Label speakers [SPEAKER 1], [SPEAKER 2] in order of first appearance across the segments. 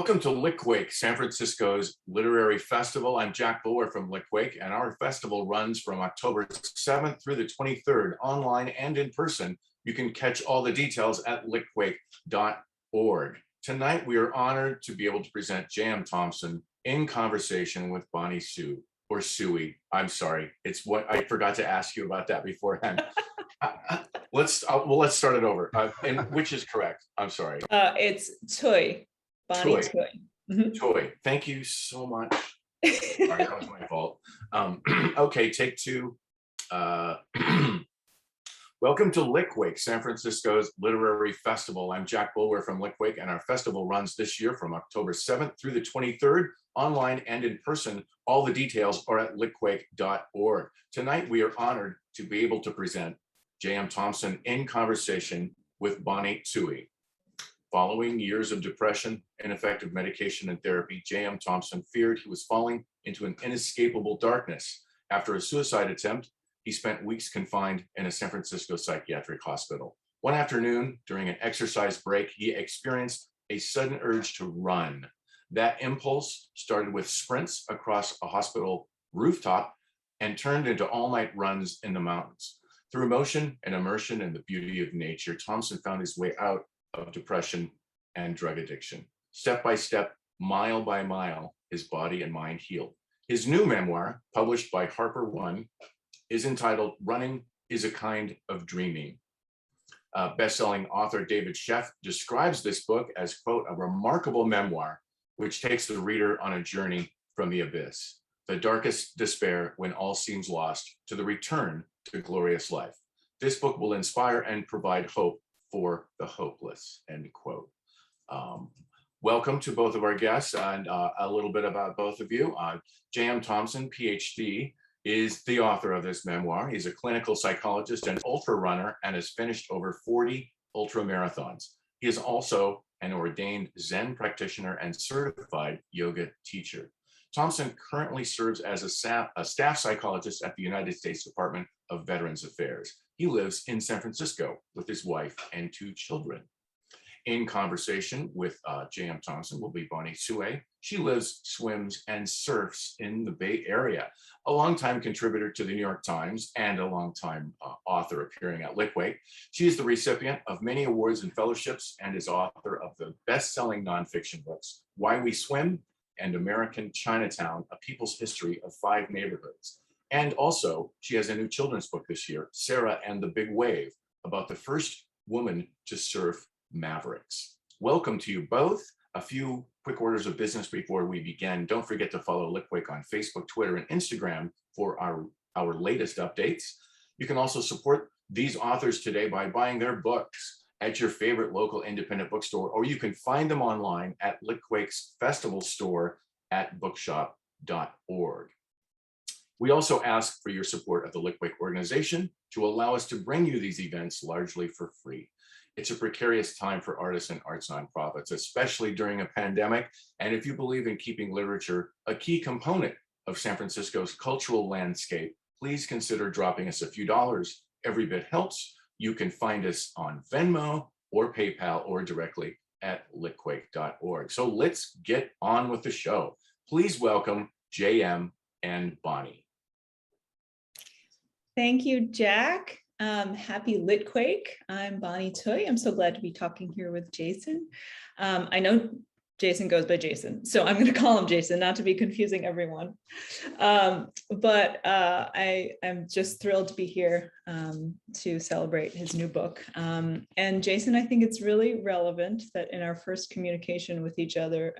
[SPEAKER 1] Welcome to Litquake, San Francisco's literary festival. I'm Jack Bulwer from Litquake, and our festival runs from October 7th through the 23rd, online and in person. You can catch all the details at litquake.org. Tonight, we are honored to be able to present J.M. Thompson in conversation with Bonnie Tsui, or Tsui. I'm sorry, it's what I forgot to ask you about that beforehand. Let's start it over. And which is correct? I'm sorry.
[SPEAKER 2] It's Tsui. Bonnie Tsui.
[SPEAKER 1] Tsui. Thank you so much. Sorry, that was my fault. Okay, take two. Welcome to Litquake, San Francisco's literary festival. I'm Jack Bulwer from Litquake, and our festival runs this year from October 7th through the 23rd, online and in person. All the details are at litquake.org. Tonight, we are honored to be able to present J.M. Thompson in conversation with Bonnie Tsui. Following years of depression, ineffective medication and therapy, J.M. Thompson feared he was falling into an inescapable darkness. After a suicide attempt, he spent weeks confined in a San Francisco psychiatric hospital. One afternoon, during an exercise break, he experienced a sudden urge to run. That impulse started with sprints across a hospital rooftop and turned into all-night runs in the mountains. Through motion and immersion in the beauty of nature, Thompson found his way out of depression and drug addiction. Step by step, mile by mile, his body and mind healed. His new memoir, published by HarperOne, is entitled Running is a Kind of Dreaming. Bestselling author David Sheff describes this book as, quote, a remarkable memoir which takes the reader on a journey from the abyss, the darkest despair when all seems lost, to the return to glorious life. This book will inspire and provide hope for the hopeless, end quote. Welcome to both of our guests, and a little bit about both of you. J.M. Thompson, PhD, is the author of this memoir. He's a clinical psychologist and ultra runner and has finished over 40 ultra marathons. He is also an ordained Zen practitioner and certified yoga teacher. Thompson currently serves as a staff psychologist at the United States Department of Veterans Affairs. He lives in San Francisco with his wife and 2 children. In conversation with J.M. Thompson will be Bonnie Tsui. She lives, swims, and surfs in the Bay Area. A longtime contributor to the New York Times and a longtime author appearing at Litquake. She is the recipient of many awards and fellowships and is author of the best-selling nonfiction books, Why We Swim and American Chinatown, A People's History of 5 Neighborhoods. And also, she has a new children's book this year, Sarah and the Big Wave, about the first woman to surf Mavericks. Welcome to you both. A few quick orders of business before we begin. Don't forget to follow Litquake on Facebook, Twitter, and Instagram for our latest updates. You can also support these authors today by buying their books at your favorite local independent bookstore, or you can find them online at Litquake's festival store at bookshop.org. We also ask for your support of the Litquake organization to allow us to bring you these events largely for free. It's a precarious time for artists and arts nonprofits, especially during a pandemic. And if you believe in keeping literature a key component of San Francisco's cultural landscape, please consider dropping us a few dollars. Every bit helps. You can find us on Venmo or PayPal or directly at litquake.org. So let's get on with the show. Please welcome J.M. and Bonnie.
[SPEAKER 2] Thank you, Jack. Happy Litquake. I'm Bonnie Tsui. I'm so glad to be talking here with Jason. I know Jason goes by Jason, so I'm going to call him Jason, not to be confusing everyone. But I am just thrilled to be here to celebrate his new book. And Jason, I think it's really relevant that in our first communication with each other,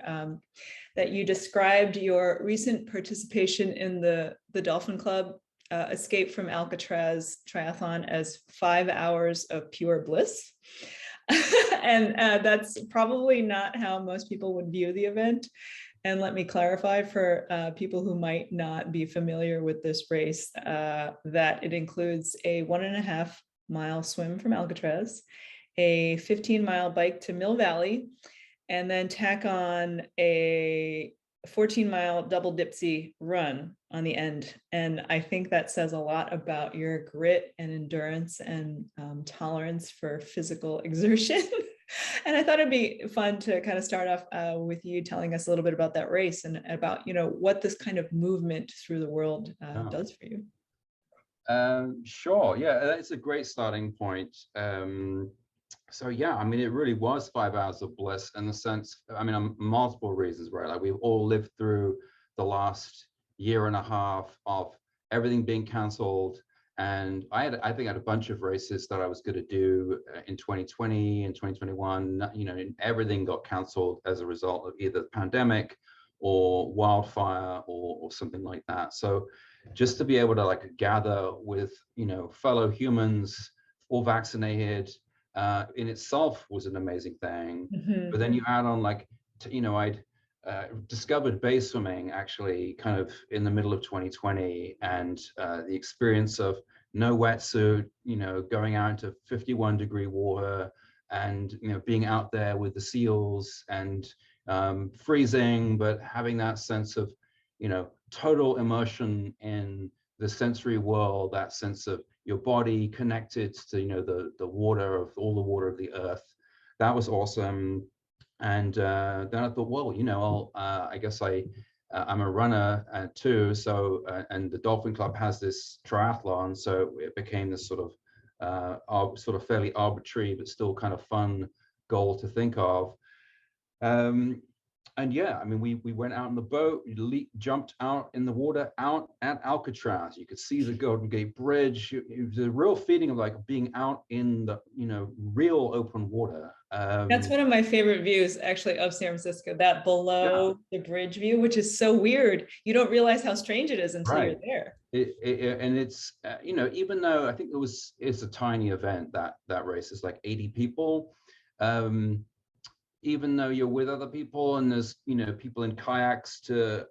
[SPEAKER 2] that you described your recent participation in the Dolphin Club Escape from Alcatraz triathlon as 5 hours of pure bliss. And that's probably not how most people would view the event. And let me clarify for people who might not be familiar with this race, that it includes a 1.5-mile swim from Alcatraz, a 15-mile bike to Mill Valley, and then tack on a 14-mile double dipsy run on the end. And I think that says a lot about your grit and endurance and tolerance for physical exertion. And I thought it'd be fun to kind of start off with you telling us a little bit about that race and about, what this kind of movement through the world does for you.
[SPEAKER 3] Sure. Yeah, that's a great starting point. So yeah, I mean, it really was 5 hours of bliss in the sense, I mean, on multiple reasons, right? Like we've all lived through the last year and a half of everything being canceled. And I think I had a bunch of races that I was going to do in 2020 and 2021, and everything got canceled as a result of either the pandemic or wildfire or something like that. So just to be able to like gather with, fellow humans, all vaccinated, in itself was an amazing thing.
[SPEAKER 2] Mm-hmm.
[SPEAKER 3] But then you add on I'd discovered bay swimming actually kind of in the middle of 2020, and the experience of no wetsuit, going out into 51-degree water and, being out there with the seals and freezing, but having that sense of, total immersion in the sensory world, that sense of your body connected to, the water of all the water of the earth. That was awesome. And then I thought, well, I guess I'm a runner too. So, and the Dolphin Club has this triathlon. So it became this sort of fairly arbitrary, but still kind of fun goal to think of. And yeah, I mean, we went out on the boat, jumped out in the water, out at Alcatraz. You could see the Golden Gate Bridge. It was a real feeling of like being out in the, real open water.
[SPEAKER 2] That's one of my favorite views actually of San Francisco, that below the bridge view, which is so weird. You don't realize how strange it is until you're there.
[SPEAKER 3] And it's, even though I think it's a tiny event, that race is like 80 people. Even though you're with other people and there's, people in kayaks to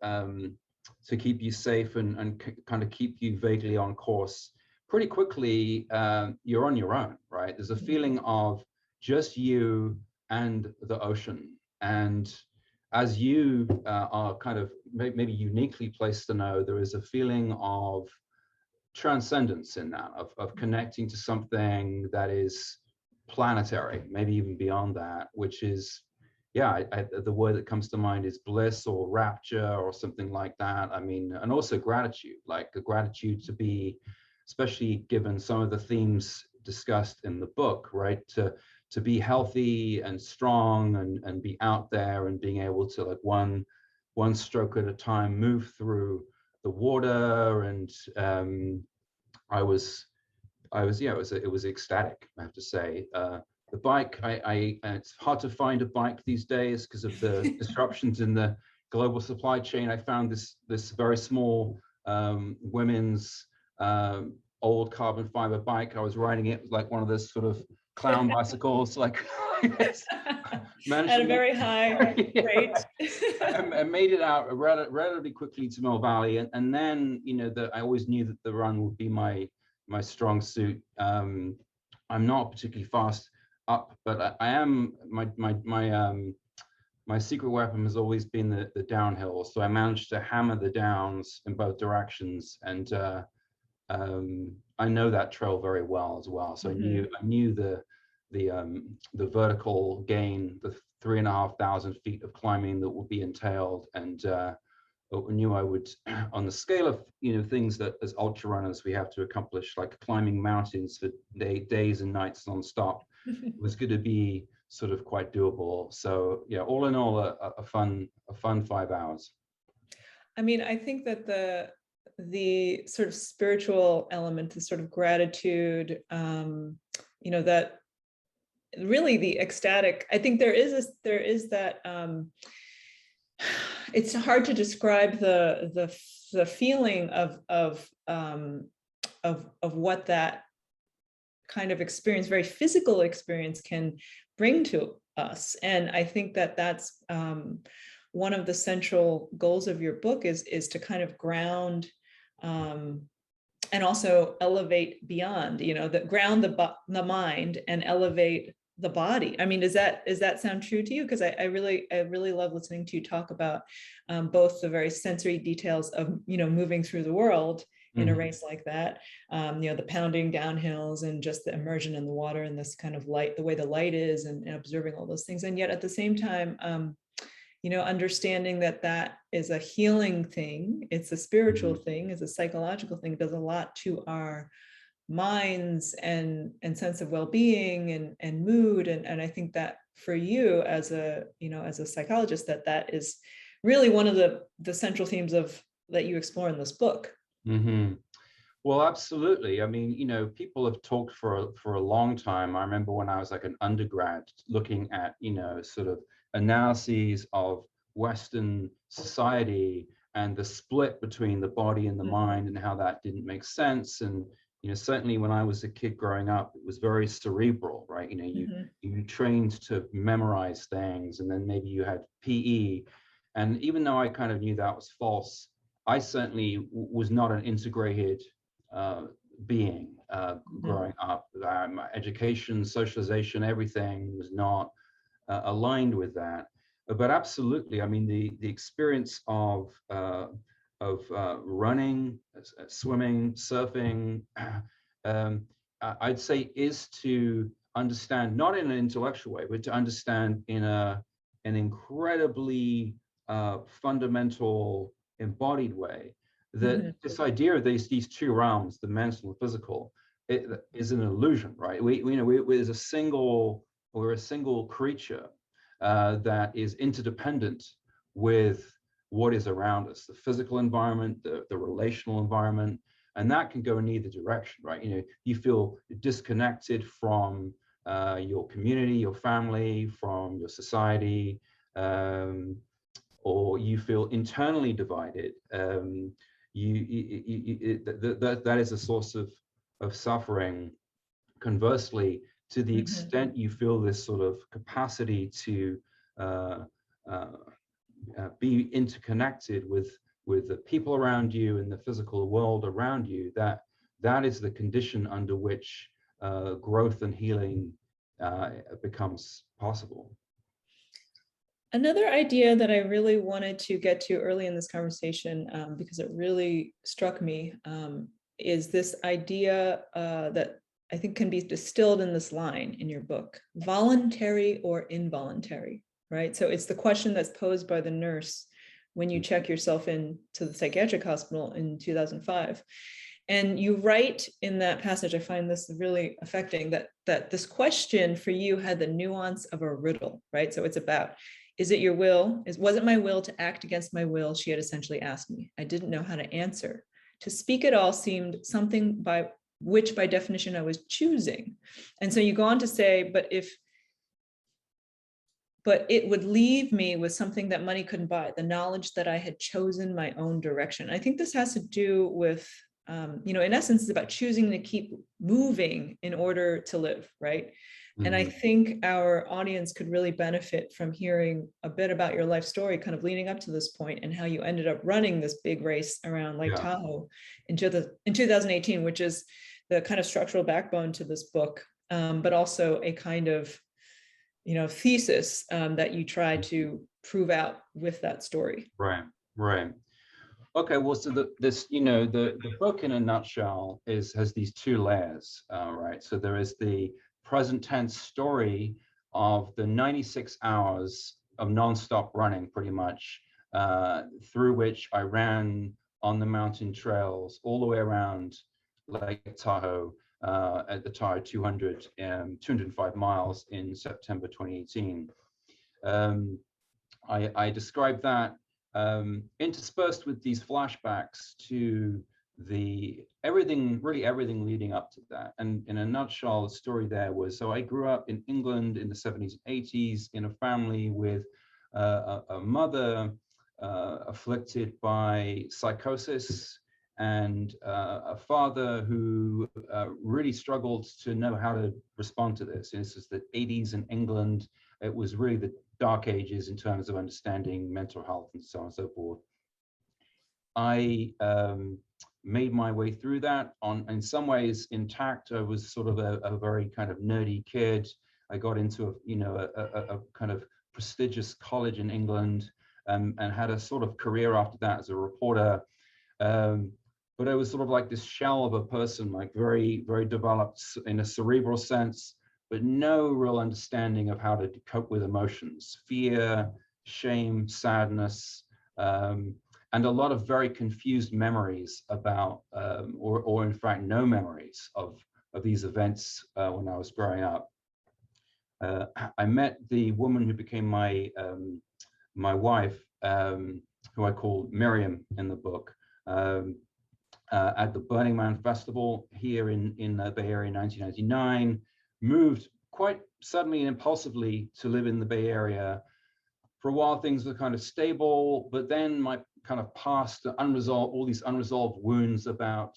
[SPEAKER 3] keep you safe and kind of keep you vaguely on course, pretty quickly, you're on your own, right? There's a feeling of just you and the ocean. And as you are kind of maybe uniquely placed to know, there is a feeling of transcendence in that, of connecting to something that is planetary, maybe even beyond that, which is, the word that comes to mind is bliss or rapture or something like that. I mean, and also gratitude, like the gratitude to be, especially given some of the themes discussed in the book, right? To be healthy and strong and be out there and being able to like one stroke at a time move through the water. And it was ecstatic, I have to say. The bike, it's hard to find a bike these days because of the disruptions in the global supply chain. I found this very small women's old carbon fiber bike. I was riding it like one of those sort of clown bicycles, like
[SPEAKER 2] at a very high rate.
[SPEAKER 3] I made it out relatively quickly to Mill Valley, and then I always knew that the run would be my strong suit. I'm not particularly fast up, but I am. My secret weapon has always been the downhill. So I managed to hammer the downs in both directions, and I know that trail very well as well. So I knew the vertical gain, the 3,500 feet of climbing that would be entailed, and I knew I would, on the scale of things that as ultra runners we have to accomplish, like climbing mountains for days and nights nonstop, was going to be sort of quite doable. So yeah, all in all, a fun 5 hours.
[SPEAKER 2] I mean, I think that the sort of spiritual element, the sort of gratitude, that really the ecstatic, I think there is that, it's hard to describe the feeling of what that kind of experience, very physical experience, can bring to us. And I think that that's one of the central goals of your book is to kind of ground and also elevate beyond, that ground the mind and elevate the body. I mean, does that sound true to you? Because I really love listening to you talk about both the very sensory details of moving through the world in a race like that. You know, the pounding down hills and just the immersion in the water and this kind of light, the way the light is, and observing all those things. And yet at the same time, you know, understanding that that is a healing thing, it's a spiritual thing, it's a psychological thing, it does a lot to our minds and sense of well-being and mood. And I think that for you as a, you know, as a psychologist, that is really one of the central themes of that you explore in this book.
[SPEAKER 3] Well, absolutely. I mean, you know, people have talked for a long time. I remember when I was like an undergrad looking at, you know, sort of analyses of Western society and the split between the body and the mind and how that didn't make sense. And, you know, certainly when I was a kid growing up, it was very cerebral, right? You know, you trained to memorize things, and then maybe you had PE. And even though I kind of knew that was false, I certainly was not an integrated being growing up. My education, socialization, everything was not aligned with that. But absolutely, I mean, the experience of running, swimming, surfing, I'd say is to understand, not in an intellectual way, but to understand in an incredibly fundamental, embodied way, that this idea of these two realms, the mental and physical, it is an illusion, right? We're a single creature that is interdependent with what is around us, the physical environment, the relational environment, and that can go in either direction, right? You know, you feel disconnected from your community, your family, from your society, or you feel internally divided. That is a source of suffering. Conversely, to the extent you feel this sort of capacity to be interconnected with the people around you and the physical world around you, that is the condition under which growth and healing becomes possible.
[SPEAKER 2] Another idea that I really wanted to get to early in this conversation, because it really struck me, is this idea that I think can be distilled in this line in your book: voluntary or involuntary, right? So it's the question that's posed by the nurse when you check yourself into the psychiatric hospital in 2005. And you write in that passage, I find this really affecting, that this question for you had the nuance of a riddle, right? So it's about, is it your will? Was it my will to act against my will? She had essentially asked me. I didn't know how to answer. To speak at all seemed something by which by definition I was choosing. And so you go on to say, but it would leave me with something that money couldn't buy, the knowledge that I had chosen my own direction. I think this has to do with, you know, in essence, it's about choosing to keep moving in order to live, right? And I think our audience could really benefit from hearing a bit about your life story kind of leading up to this point, and how you ended up running this big race around Lake Tahoe in 2018, which is the kind of structural backbone to this book, but also a kind of, you know, thesis that you try to prove out with that story.
[SPEAKER 3] Right. Okay, well, so the book in a nutshell has these two layers, right? So there is the present tense story of the 96 hours of nonstop running, pretty much, through which I ran on the mountain trails all the way around Lake Tahoe at the Tahoe 205 miles in September 2018. I described that interspersed with these flashbacks to everything leading up to that. And in a nutshell, the story there was, so I grew up in England in the 70s and 80s in a family with a mother afflicted by psychosis, and a father who really struggled to know how to respond to this. And this is the 80s in England. It was really the dark ages in terms of understanding mental health and so on and so forth. I made my way through that in some ways intact. I was sort of a very kind of nerdy kid. I got into a kind of prestigious college in England, and had a sort of career after that as a reporter. but I was sort of like this shell of a person, like very, very developed in a cerebral sense, but no real understanding of how to cope with emotions, fear, shame, sadness, and a lot of very confused memories about, or in fact, no memories of these events when I was growing up. I met the woman who became my my wife, who I call Miriam in the book, at the Burning Man Festival here in the Bay Area in 1999, moved quite suddenly and impulsively to live in the Bay Area. For a while, things were kind of stable, but then my kind of past unresolved, all these unresolved wounds about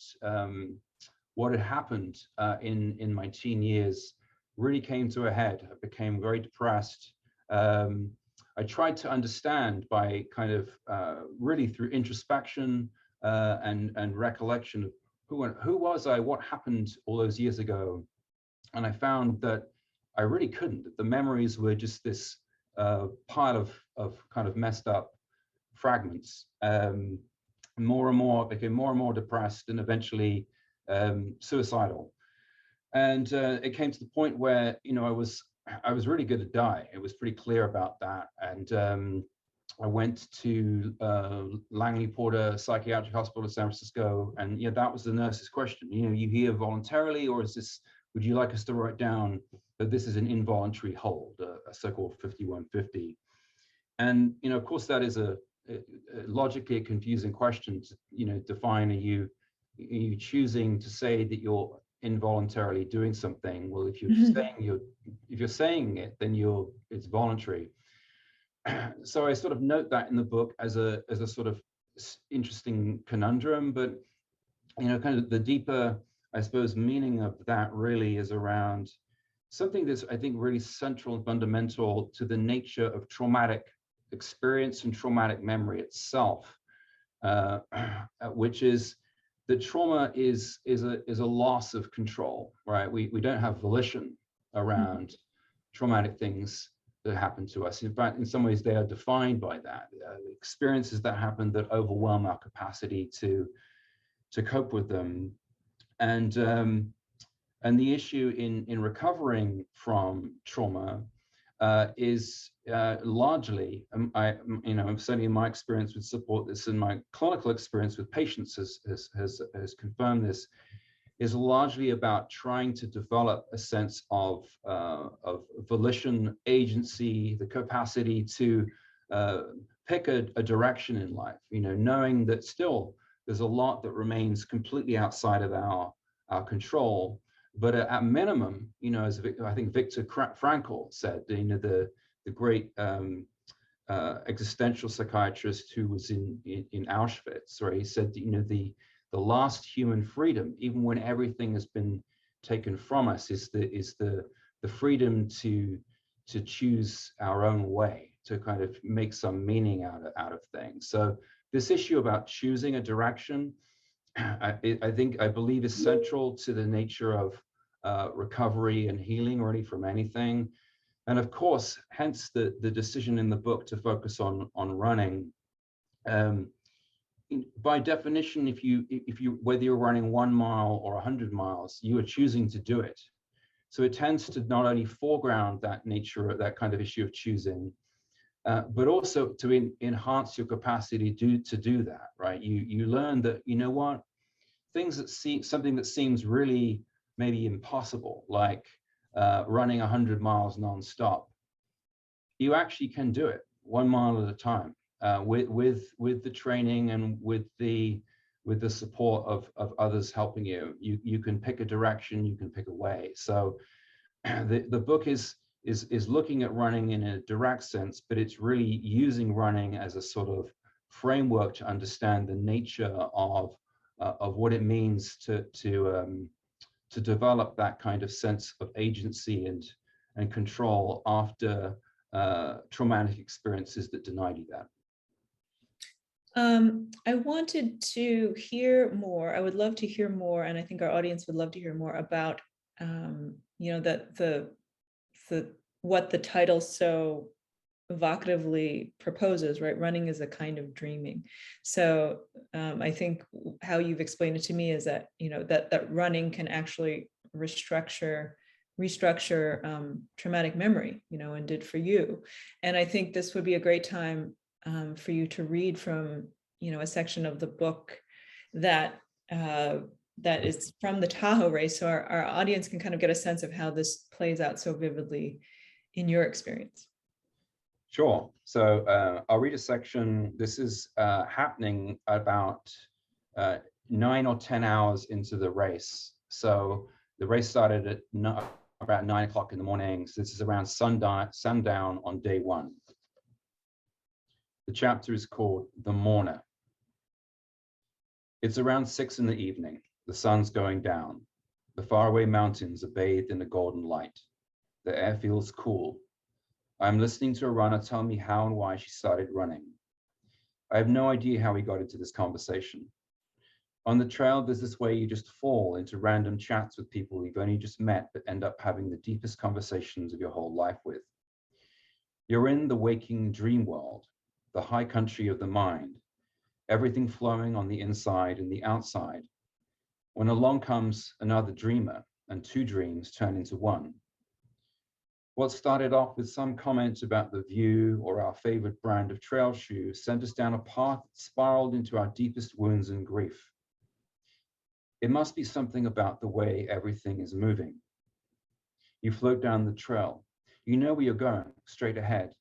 [SPEAKER 3] what had happened in my teen years really came to a head. I became very depressed. I tried to understand by kind of really through introspection and recollection of who was I, what happened all those years ago. And I found that I really couldn't, that the memories were just this pile of kind of messed up fragments. More and more, became more and more depressed and eventually suicidal. And it came to the point where, you know, I was really going to die. It was pretty clear about that. And I went to Langley Porter Psychiatric Hospital in San Francisco, and yeah, that was the nurse's question. You know, you here voluntarily, or is this? Would you like us to write down that this is an involuntary hold, a so-called 5150? And you know, of course, that is a logically a confusing question to, you know, define. Are you choosing to say that you're involuntarily doing something? Well, if you're saying it, then it's voluntary. So I sort of note that in the book as a sort of interesting conundrum, but you know, kind of the deeper, I suppose, meaning of that really is around something that's, I think, really central and fundamental to the nature of traumatic experience and traumatic memory itself, which is that trauma is a loss of control, right? We don't have volition around traumatic things that happen to us. In fact, in some ways, they are defined by that, experiences that happen that overwhelm our capacity to cope with them. And the issue in recovering from trauma is largely, certainly in my experience with support, this in my clinical experience with patients has confirmed this, is largely about trying to develop a sense of volition, agency, the capacity to pick a direction in life, you know, knowing that still there's a lot that remains completely outside of our control. But at minimum, you know, as I think Viktor Frankl said, you know, the great existential psychiatrist who was in Auschwitz, where he said, you know, the last human freedom, even when everything has been taken from us, is the freedom to choose our own way, to kind of make some meaning out of things. So this issue about choosing a direction, I believe is central to the nature of recovery and healing, really, from anything. And of course, hence the decision in the book to focus on running. By definition, if you whether you're running 1 mile or 100 miles, you are choosing to do it. So it tends to not only foreground that nature, that kind of issue of choosing, but also to enhance your capacity to do that, right? You learn that, you know what, something that seems really maybe impossible, like running 100 miles nonstop, you actually can do it 1 mile at a time, with the training and with the support of others helping you. You can pick a direction, you can pick a way. So the book is looking at running in a direct sense, but it's really using running as a sort of framework to understand the nature of what it means to develop that kind of sense of agency and control after traumatic experiences that denied you that.
[SPEAKER 2] I wanted to hear more. I would love to hear more, and I think our audience would love to hear more about, you know, what the title so evocatively proposes, right? Running is a kind of dreaming. So I think how you've explained it to me is that, that running can actually restructure traumatic memory, and did for you. And I think this would be a great time for you to read from, a section of the book that that is from the Tahoe race, so our audience can kind of get a sense of how this plays out so vividly in your experience.
[SPEAKER 3] Sure. So I'll read a section. This is happening about 9 or 10 hours into the race. So the race started at about 9 o'clock in the morning. So this is around sundown on day 1. The chapter is called The Mourner. It's around 6 in the evening. The sun's going down. The faraway mountains are bathed in a golden light. The air feels cool. I'm listening to a runner tell me how and why she started running. I have no idea how we got into this conversation. On the trail, there's this way you just fall into random chats with people you've only just met, but end up having the deepest conversations of your whole life with. You're in the waking dream world, the high country of the mind, everything flowing on the inside and the outside. When along comes another dreamer and 2 dreams turn into 1. What started off with some comment about the view or our favorite brand of trail shoes sent us down a path that spiraled into our deepest wounds and grief. It must be something about the way everything is moving. You float down the trail. You know where you're going, straight ahead.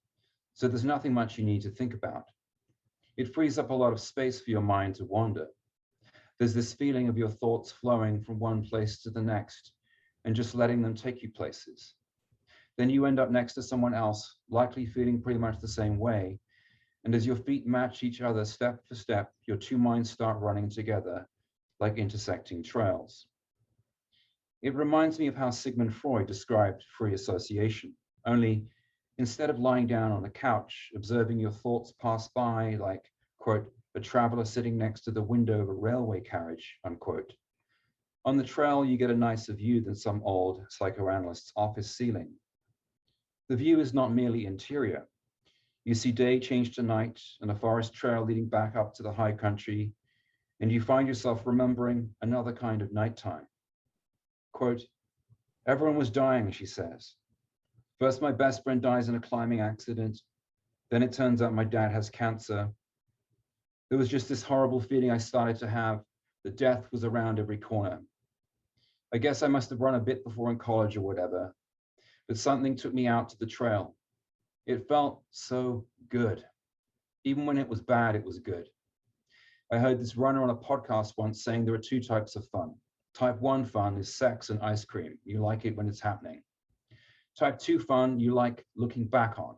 [SPEAKER 3] So there's nothing much you need to think about. It frees up a lot of space for your mind to wander. There's this feeling of your thoughts flowing from one place to the next and just letting them take you places. Then you end up next to someone else, likely feeling pretty much the same way. And as your feet match each other step for step, your 2 minds start running together like intersecting trails. It reminds me of how Sigmund Freud described free association, only instead of lying down on a couch, observing your thoughts pass by like, quote, a traveler sitting next to the window of a railway carriage, unquote. On the trail, you get a nicer view than some old psychoanalyst's office ceiling. The view is not merely interior. You see day change to night and a forest trail leading back up to the high country, and you find yourself remembering another kind of nighttime. Quote, everyone was dying, she says. First, my best friend dies in a climbing accident. Then it turns out my dad has cancer. There was just this horrible feeling I started to have that death was around every corner. I guess I must have run a bit before in college or whatever, but something took me out to the trail. It felt so good. Even when it was bad, it was good. I heard this runner on a podcast once saying there are 2 types of fun. Type 1 fun is sex and ice cream. You like it when it's happening. Type 2 fun, you like looking back on.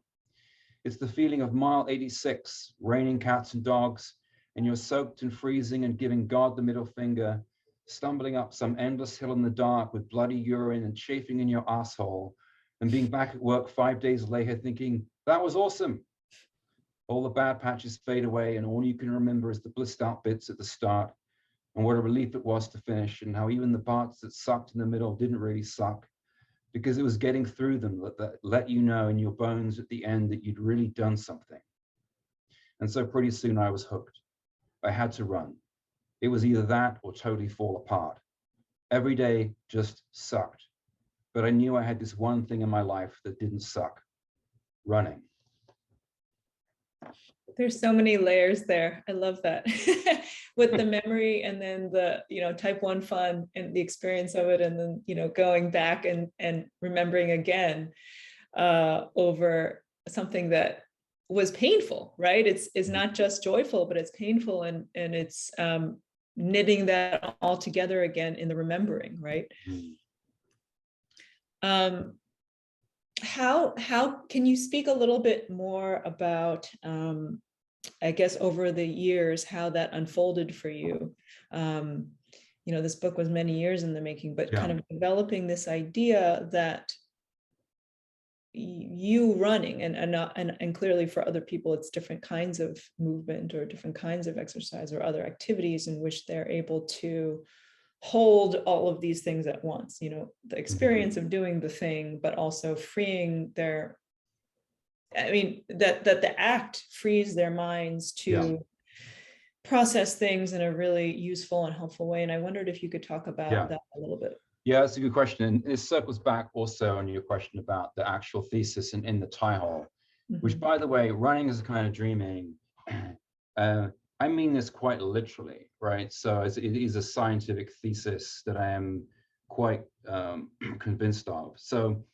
[SPEAKER 3] It's the feeling of mile 86, raining cats and dogs, and you're soaked and freezing and giving God the middle finger, stumbling up some endless hill in the dark with bloody urine and chafing in your asshole, and being back at work 5 days later thinking, that was awesome. All the bad patches fade away and all you can remember is the blissed out bits at the start and what a relief it was to finish, and how even the parts that sucked in the middle didn't really suck because it was getting through them that let you know in your bones at the end that you'd really done something. And so pretty soon I was hooked. I had to run. It was either that or totally fall apart. Every day just sucked. But I knew I had this one thing in my life that didn't suck: running.
[SPEAKER 2] There's so many layers there. I love that. With the memory and then the, type 1 fun and the experience of it. And then, going back and remembering again over something that was painful, right? It's not just joyful, but it's painful. And it's knitting that all together again in the remembering, right? How can you speak a little bit more about, I guess, over the years, how that unfolded for you? This book was many years in the making, but kind of developing this idea that you running and clearly for other people, it's different kinds of movement or different kinds of exercise or other activities in which they're able to hold all of these things at once, the experience of doing the thing, but also freeing their I mean, that the act frees their minds to process things in a really useful and helpful way. And I wondered if you could talk about that a little bit.
[SPEAKER 3] Yeah, that's a good question. And it circles back also on your question about the actual thesis in the tie hole, which, by the way, running is a kind of dreaming. I mean this quite literally, right? So it is a scientific thesis that I am quite convinced of. So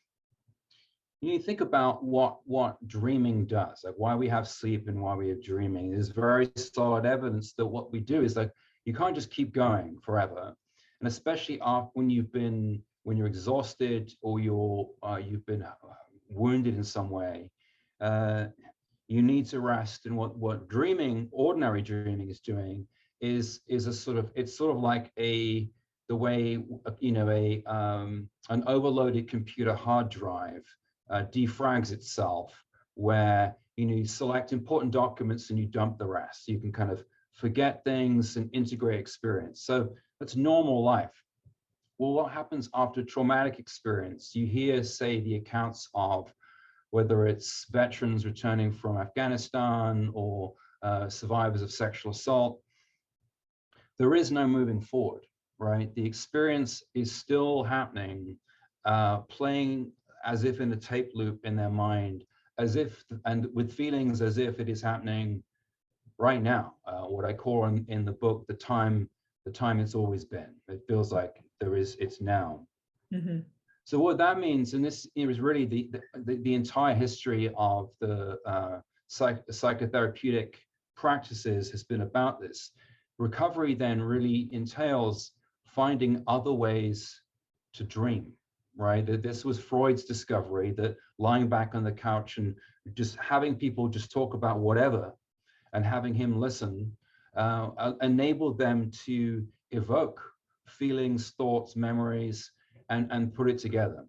[SPEAKER 3] you think about what dreaming does, like why we have sleep and why we have dreaming. There's very solid evidence that what we do is like, you can't just keep going forever. And especially when you're exhausted or you've been wounded in some way, you need to rest. And what dreaming, ordinary dreaming, is doing is it's sort of like the way an overloaded computer hard drive defrags itself, where you select important documents and you dump the rest. You can kind of forget things and integrate experience. So that's normal life. Well, what happens after traumatic experience? You hear, say, the accounts of whether it's veterans returning from Afghanistan or survivors of sexual assault. There is no moving forward, right? The experience is still happening, playing as if in a tape loop in their mind, and with feelings as if it is happening right now. What I call in the book, the time it's always been. It feels like it's now.
[SPEAKER 2] Mm-hmm.
[SPEAKER 3] So what that means, and this is really the entire history of the psychotherapeutic practices has been about this. Recovery then really entails finding other ways to dream, right? That this was Freud's discovery, that lying back on the couch and just having people just talk about whatever and having him listen enabled them to evoke feelings, thoughts, memories, and put it together.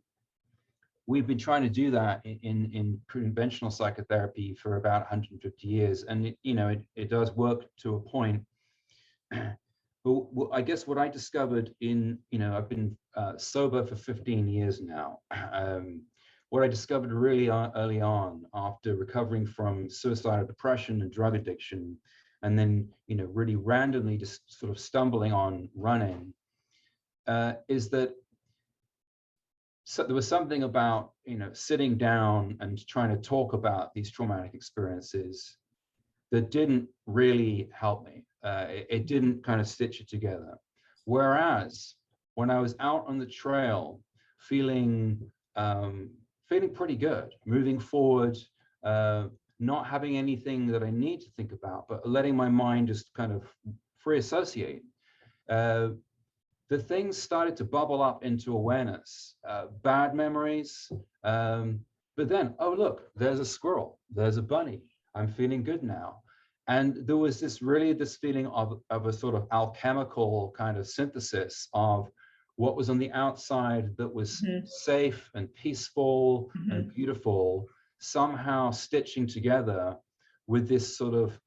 [SPEAKER 3] We've been trying to do that in conventional psychotherapy for about 150 years, and it does work to a point. But I guess what I discovered I've been sober for 15 years now. What I discovered really early on, after recovering from suicidal depression and drug addiction, and then really randomly just sort of stumbling on running, is that there was something about sitting down and trying to talk about these traumatic experiences that didn't really help me. It didn't kind of stitch it together. Whereas when I was out on the trail, feeling pretty good, moving forward, not having anything that I need to think about, but letting my mind just kind of free associate, the things started to bubble up into awareness, bad memories, but then, oh, look, there's a squirrel, there's a bunny, I'm feeling good now. And there was this feeling of a sort of alchemical kind of synthesis of what was on the outside that was safe and peaceful and beautiful, somehow stitching together with this sort of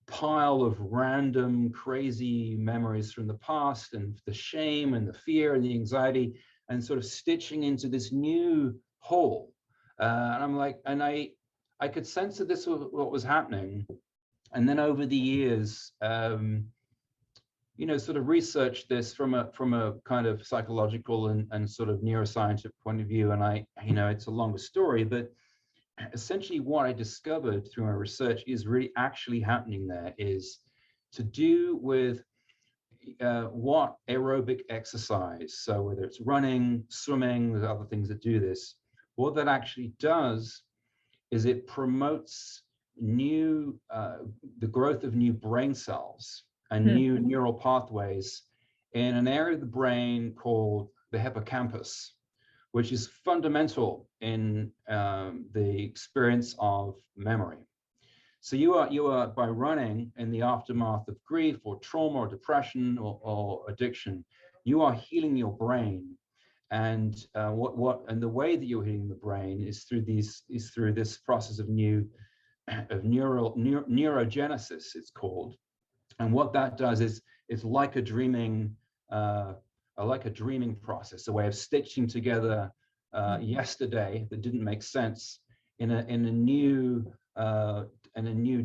[SPEAKER 3] pile of random crazy memories from the past, and the shame and the fear and the anxiety, and sort of stitching into this new whole. And I'm like, and I could sense that this was what was happening. And then over the years, sort of researched this from a kind of psychological and sort of neuroscientific point of view. And it's a longer story, but essentially what I discovered through my research is really actually happening there is to do with what aerobic exercise, so whether it's running, swimming, there's other things that do this, what that actually does is it promotes the growth of new brain cells and new neural pathways in an area of the brain called the hippocampus, which is fundamental in the experience of memory. So you are by running in the aftermath of grief or trauma or depression or addiction, you are healing your brain. And and the way that you're healing the brain is through this process of neurogenesis, it's called. And what that does is it's like a dreaming process, a way of stitching together yesterday that didn't make sense in a new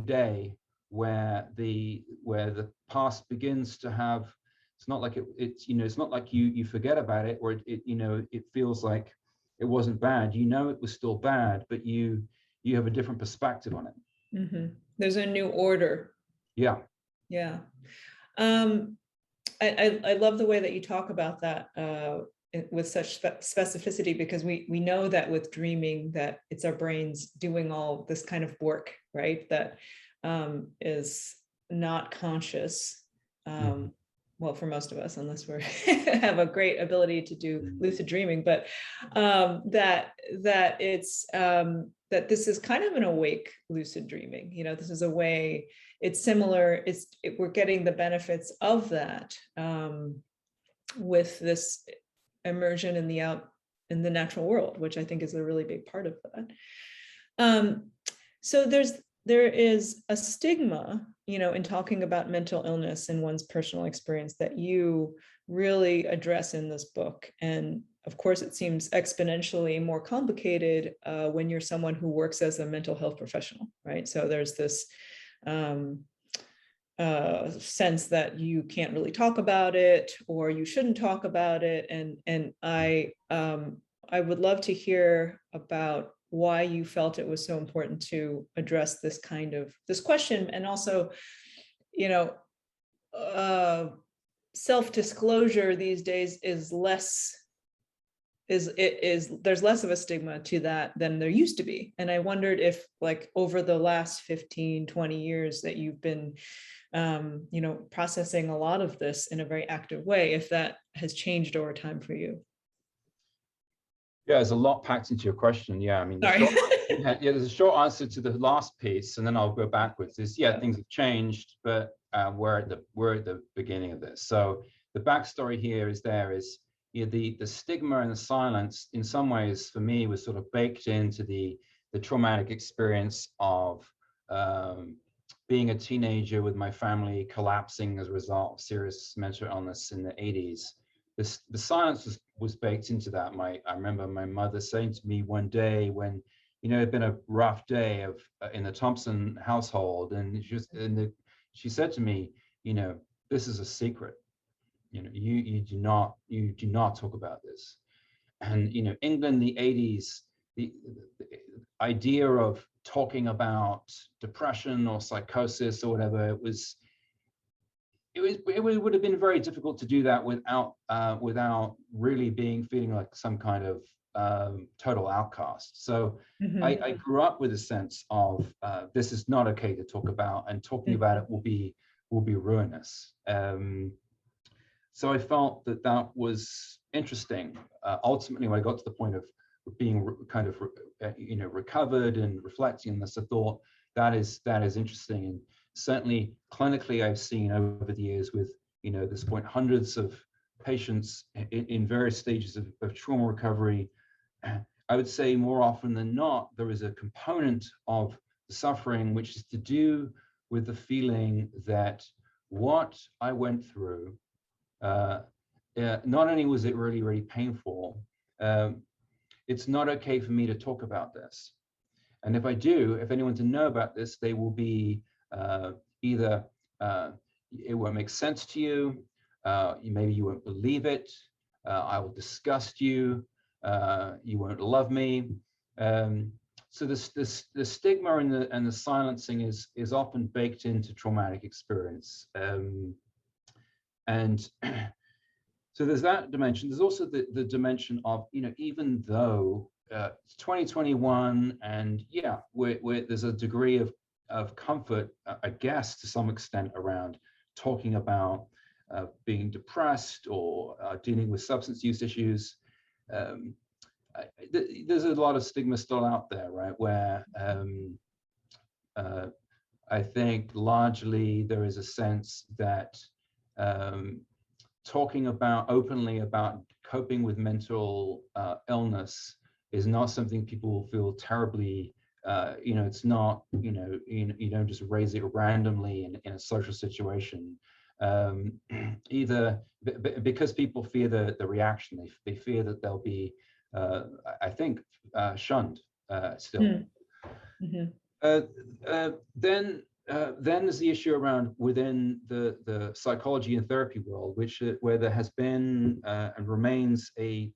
[SPEAKER 3] day where the past begins to have, it's not like it's not like you forget about it, or it feels like it wasn't bad. It was still bad, but you have a different perspective on it.
[SPEAKER 2] Mm-hmm. There's a new order.
[SPEAKER 3] Yeah.
[SPEAKER 2] Yeah. I love the way that you talk about that with such specificity, because we know that with dreaming that it's our brains doing all this kind of work, right? That is not conscious. Well, for most of us, unless we have a great ability to do lucid dreaming, but that it's that this is kind of an awake lucid dreaming. This is a way. It's similar. We're getting the benefits of that with this immersion in the natural world, which I think is a really big part of that. So there is a stigma, in talking about mental illness and one's personal experience that you really address in this book. And of course, it seems exponentially more complicated when you're someone who works as a mental health professional, right? So there's this sense that you can't really talk about it, or you shouldn't talk about it. And I would love to hear about why you felt it was so important to address this question. And also, self-disclosure these days is there's less of a stigma to that than there used to be. And I wondered if, like, over the last 15, 20 years that you've been processing a lot of this in a very active way, if that has changed over time for you.
[SPEAKER 3] Yeah, there's a lot packed into your question. Yeah, I mean, there's a short answer to the last piece, and then I'll go backwards. Things have changed, but we're at the beginning of this. So the backstory here is the stigma and the silence, in some ways, for me, was sort of baked into the traumatic experience of being a teenager with my family collapsing as a result of serious mental illness in the 80s. The silence was baked into that. I remember my mother saying to me one day when, it had been a rough day in the Thompson household, and she said to me, this is a secret. You do not talk about this. And England, the 80s, the idea of talking about depression or psychosis or whatever, it would have been very difficult to do that without really feeling like some kind of total outcast. So I grew up with a sense of this is not okay to talk about, and talking about it will be ruinous. So I felt that was interesting. Ultimately, when I got to the point of being kind of recovered and reflecting on this, I thought that is interesting. And certainly clinically, I've seen over the years with this point hundreds of patients in various stages of trauma recovery. I would say more often than not, there is a component of the suffering which is to do with the feeling that what I went through, not only was it really, really painful, it's not okay for me to talk about this. And if anyone to know about this, they will be either it won't make sense to you, maybe you won't believe it, I will disgust you, you won't love me. So the stigma and the silencing is often baked into traumatic experience. And so there's that dimension. There's also the dimension of, even though it's 2021, and there's a degree of comfort, I guess, to some extent around talking about being depressed or dealing with substance use issues. There's a lot of stigma still out there, right? Where I think largely there is a sense that talking openly about coping with mental illness is not something people feel terribly, it's not, you don't just raise it randomly in a social situation, either because people fear the reaction. They fear that they'll be, I think, shunned still. Then there's the issue around within the psychology and therapy world, where there has been and remains a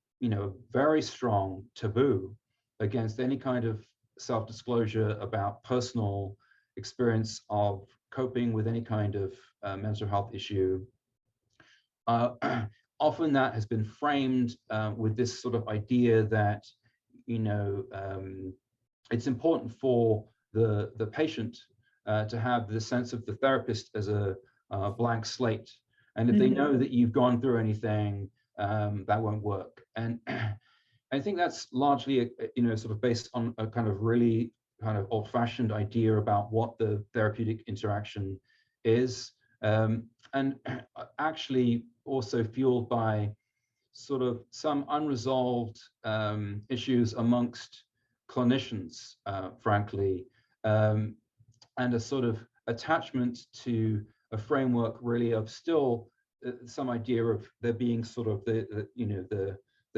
[SPEAKER 3] very strong taboo against any kind of self-disclosure about personal experience of coping with any kind of mental health issue. Often that has been framed with this sort of idea that it's important for the patient to have the sense of the therapist as a blank slate, and if they know that you've gone through anything, that won't work. And I think that's largely sort of based on a kind of really kind of old-fashioned idea about what the therapeutic interaction is, and actually also fueled by sort of some unresolved issues amongst clinicians, frankly, and a sort of attachment to a framework really of still some idea of there being sort of the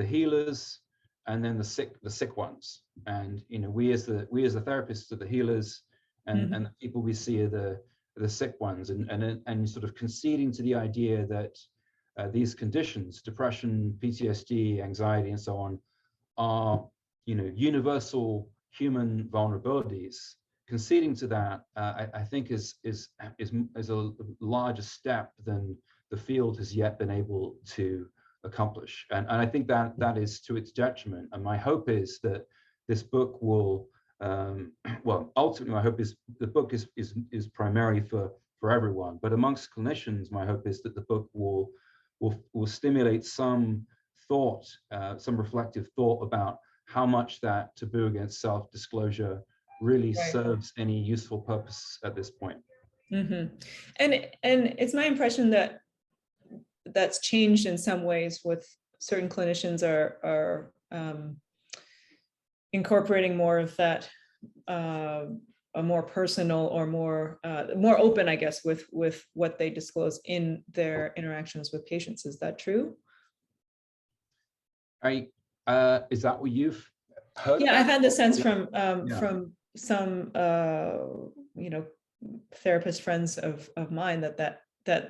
[SPEAKER 3] healers and then the sick ones, and we as the therapists are the healers, and the people we see are the sick ones, and sort of conceding to the idea that these conditions, depression, PTSD, anxiety, and so on, are universal human vulnerabilities. Conceding to that, I think is a larger step than the field has yet been able to accomplish, and I think that is to its detriment. And my hope is that this book will, well, ultimately, my hope is the book is primarily for everyone, but amongst clinicians, my hope is that the book will stimulate some thought, some reflective thought about how much that taboo against self-disclosure really serves any useful purpose at this point.
[SPEAKER 2] And it's my impression that that's changed in some ways, with certain clinicians are incorporating more of that, a more personal or more open, I guess, with what they disclose in their interactions with patients. Is that true?
[SPEAKER 3] Is that what you've heard?
[SPEAKER 2] Yeah, I've had the sense from some therapist friends of mine that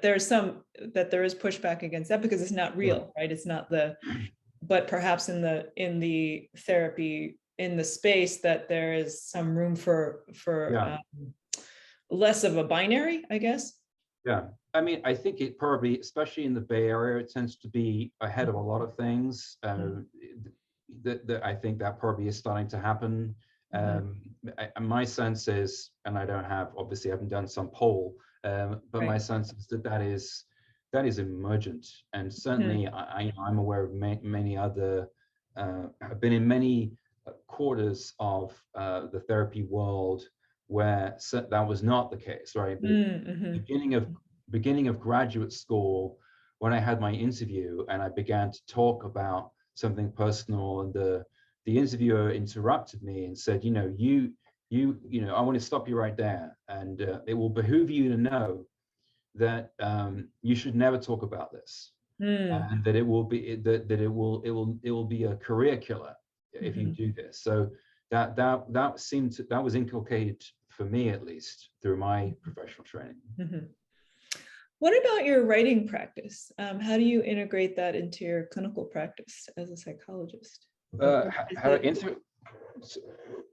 [SPEAKER 2] there is pushback against that because it's not real, right? It's not but perhaps in the therapy, in the space, that there is some room for less of a binary, I guess.
[SPEAKER 3] Yeah, I mean, I think it probably, especially in the Bay Area, it tends to be ahead of a lot of things. That I think that probably is starting to happen. My sense is, and I obviously haven't done some poll, but my sense is that is emergent, and certainly I'm aware of many other. I've been in many quarters of the therapy world where that was not the case, right? Beginning of graduate school, when I had my interview and I began to talk about something personal, and the interviewer interrupted me and said, I want to stop you right there, and it will behoove you to know that you should never talk about this, and that it will be be a career killer if you do this. So that was inculcated for me, at least through my professional training.
[SPEAKER 2] What about your writing practice? How do you integrate that into your clinical practice as a psychologist?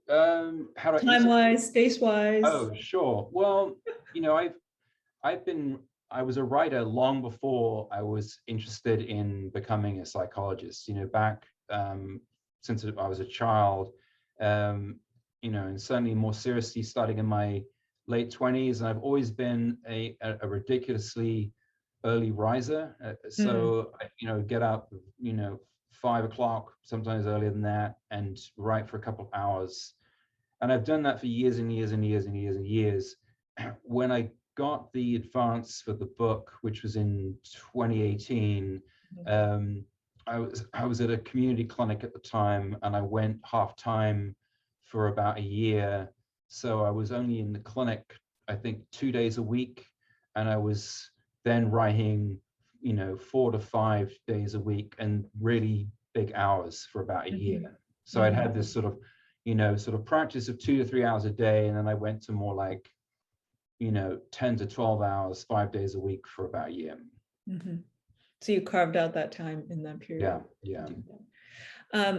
[SPEAKER 2] Time-wise, space-wise?
[SPEAKER 3] Oh, sure. Well, I was a writer long before I was interested in becoming a psychologist. Back since I was a child, and certainly more seriously starting in my late 20s, and I've always been a ridiculously early riser. So I get up 5 o'clock, sometimes earlier than that, and write for a couple of hours. And I've done that for years and years and years and years and years. When I got the advance for the book, which was in 2018, I was at a community clinic at the time, and I went half-time for about a year. So I was only in the clinic, I think, 2 days a week, and I was then writing, 4 to 5 days a week and really big hours for about a year. So I'd had this sort of, sort of practice of 2 to 3 hours a day, and then I went to more like 10 to 12 hours 5 days a week for about a year.
[SPEAKER 2] Mm-hmm. So you carved out that time in that period.
[SPEAKER 3] Yeah.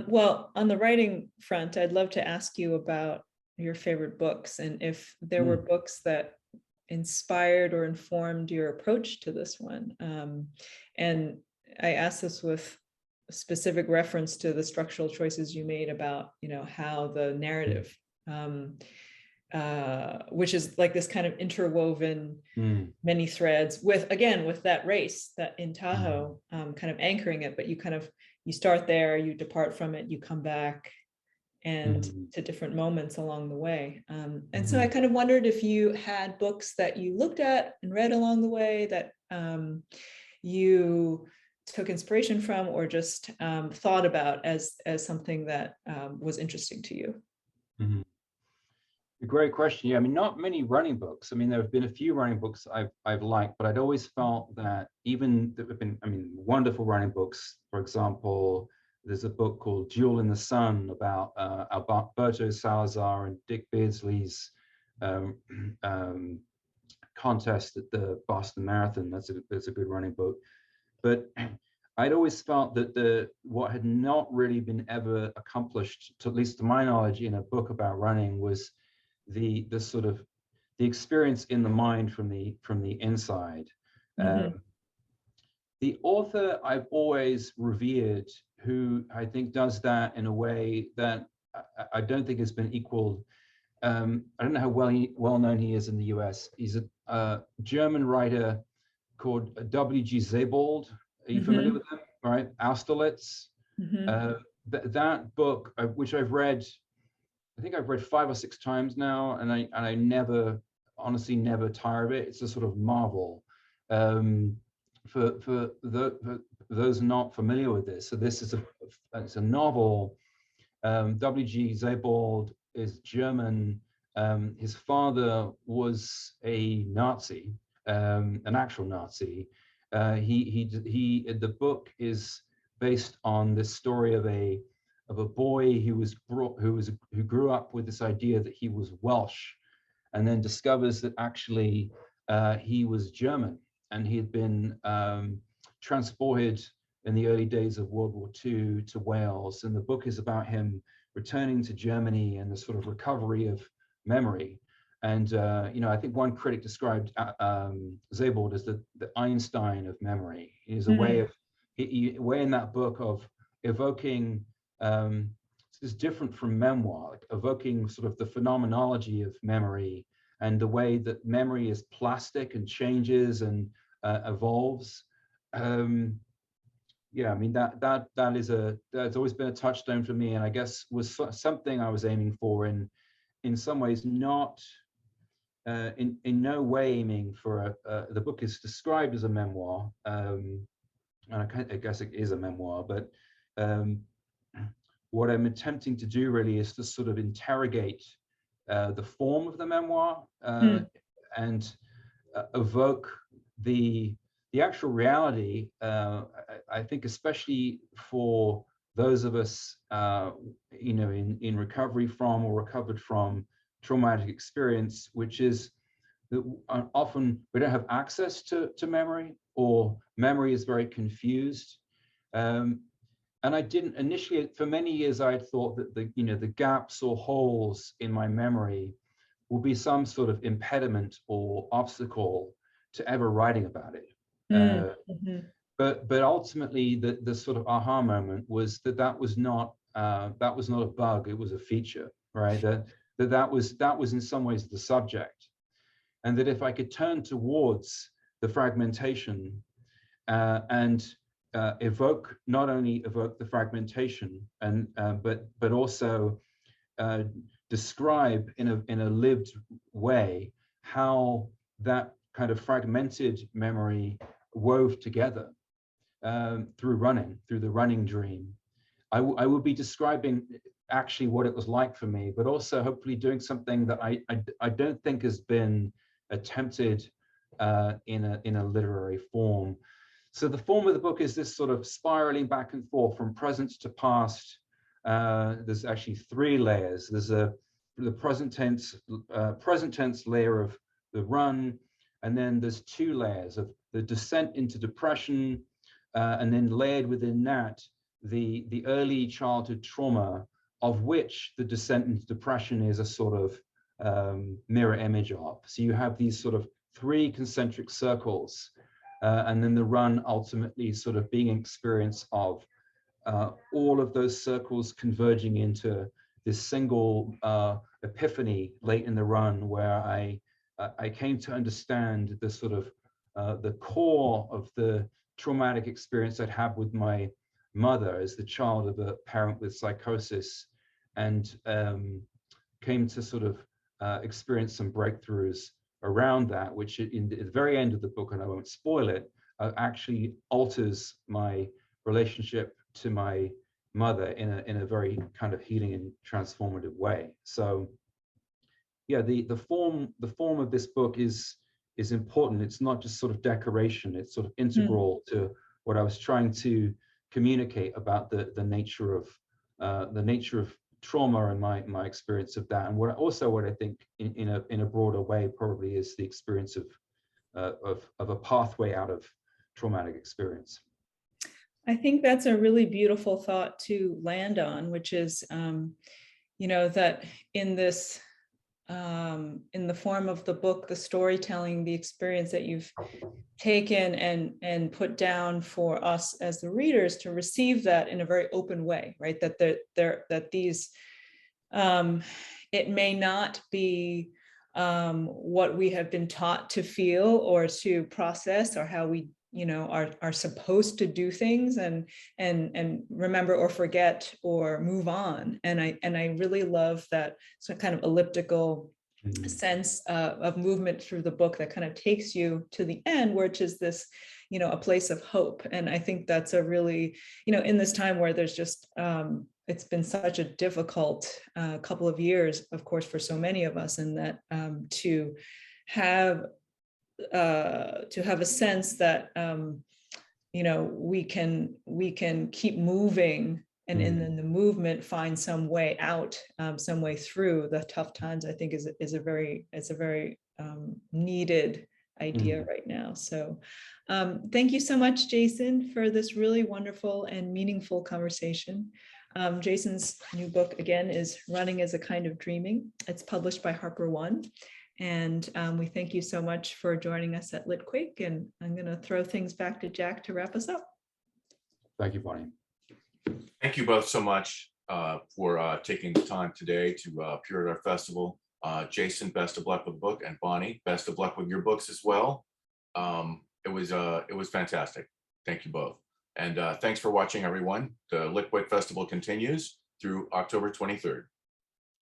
[SPEAKER 2] Well, on the writing front, I'd love to ask you about your favorite books, and if there were books that inspired or informed your approach to this one. And I ask this with specific reference to the structural choices you made about, how the narrative, which is like this kind of interwoven many threads with that race that in Tahoe, kind of anchoring it, but you start there, you depart from it, you come back and to different moments along the way. And so I kind of wondered if you had books that you looked at and read along the way that you took inspiration from, or just thought about as something that was interesting to you.
[SPEAKER 3] A great question. Yeah, I mean, not many running books. I mean, there have been a few running books I've liked, but I'd always felt that even there have been, wonderful running books. For example, there's a book called Jewel in the Sun about Alberto Salazar and Dick Beardsley's contest at the Boston Marathon. That's a good running book. But I'd always felt that what had not really been ever accomplished, at least to my knowledge, in a book about running was the sort of the experience in the mind from the inside. The author I've always revered, who I think does that in a way that I don't think has been equaled. I don't know how well known he is in the US. He's a German writer called W.G. Sebald. Are you familiar with him? Right, Austerlitz. That book, which I've read, I think I've read 5 or 6 times now, and I never, honestly, never tire of it. It's a sort of marvel. For those not familiar with this, so this is it's a novel. W.G. Sebald is German. His father was a Nazi, an actual Nazi. The book is based on this story of a boy who grew up with this idea that he was Welsh, and then discovers that actually he was German, and he had been transported in the early days of World War II to Wales. And the book is about him returning to Germany and the sort of recovery of memory. And I think one critic described Sebald as the Einstein of memory. He's a way in that book of evoking, this is different from memoir, like evoking sort of the phenomenology of memory and the way that memory is plastic and changes and evolves. Yeah, I mean, that's always been a touchstone for me, and I guess was something I was aiming for in some ways, not in no way aiming for the book is described as a memoir, and I guess it is a memoir, but what I'm attempting to do really is to sort of interrogate the form of the memoir and evoke the actual reality. I think especially for those of us in recovery from or recovered from traumatic experience, which is that often we don't have access to memory, or memory is very confused. And I didn't initially, for many years, I had thought that the gaps or holes in my memory will be some sort of impediment or obstacle to ever writing about it. But ultimately, the sort of aha moment was that was not a bug; it was a feature, right? That was in some ways the subject, and that if I could turn towards the fragmentation and not only evoke the fragmentation, and but also describe in a lived way how that kind of fragmented memory wove together through the running dream. I will be describing actually what it was like for me, but also hopefully doing something that I don't think has been attempted in a literary form. So the form of the book is this sort of spiraling back and forth from present to past, there's actually 3 layers. There's the present tense layer of the run, and then there's 2 layers of the descent into depression, and then layered within that, the early childhood trauma, of which the descent into depression is a sort of mirror image of. So you have these sort of 3 concentric circles, and then the run ultimately sort of being an experience of all of those circles converging into this single epiphany late in the run, where I came to understand the sort of the core of the traumatic experience I'd had with my mother as the child of a parent with psychosis, and came to sort of experience some breakthroughs around that, which in the very end of the book, and I won't spoil it, actually alters my relationship to my mother in a very kind of healing and transformative way. So yeah, the form of this book is important. It's not just sort of decoration, it's sort of integral to what I was trying to communicate about the nature of trauma and my experience of that, and what I think in a broader way probably is the experience of a pathway out of traumatic experience.
[SPEAKER 2] I think that's a really beautiful thought to land on, which is, you know, that in this, in the form of the book, the storytelling, the experience that you've taken and put down for us as the readers to receive that in a very open way, right? That these, it may not be what we have been taught to feel or to process, or how we, you know, are supposed to do things and remember or forget or move on. And I really love that sort of kind of elliptical sense of movement through the book that kind of takes you to the end, which is this, you know, a place of hope. And I think that's a really, you know, in this time where there's just, it's been such a difficult couple of years, of course, for so many of us, and that to have a sense that you know, we can keep moving, and in the movement find some way out, some way through the tough times, I think is a very needed idea right now. So thank you so much, Jason, for this really wonderful and meaningful conversation. Jason's new book, again, is Running is a Kind of Dreaming. It's published by HarperOne. And we thank you so much for joining us at Litquake. And I'm going to throw things back to Jack to wrap us up.
[SPEAKER 3] Thank you, Bonnie.
[SPEAKER 1] Thank you both so much for taking the time today to appear at our festival. Jason, best of luck with the book, and Bonnie, best of luck with your books as well. It was fantastic. Thank you both. And thanks for watching, everyone. The Litquake Festival continues through October 23rd.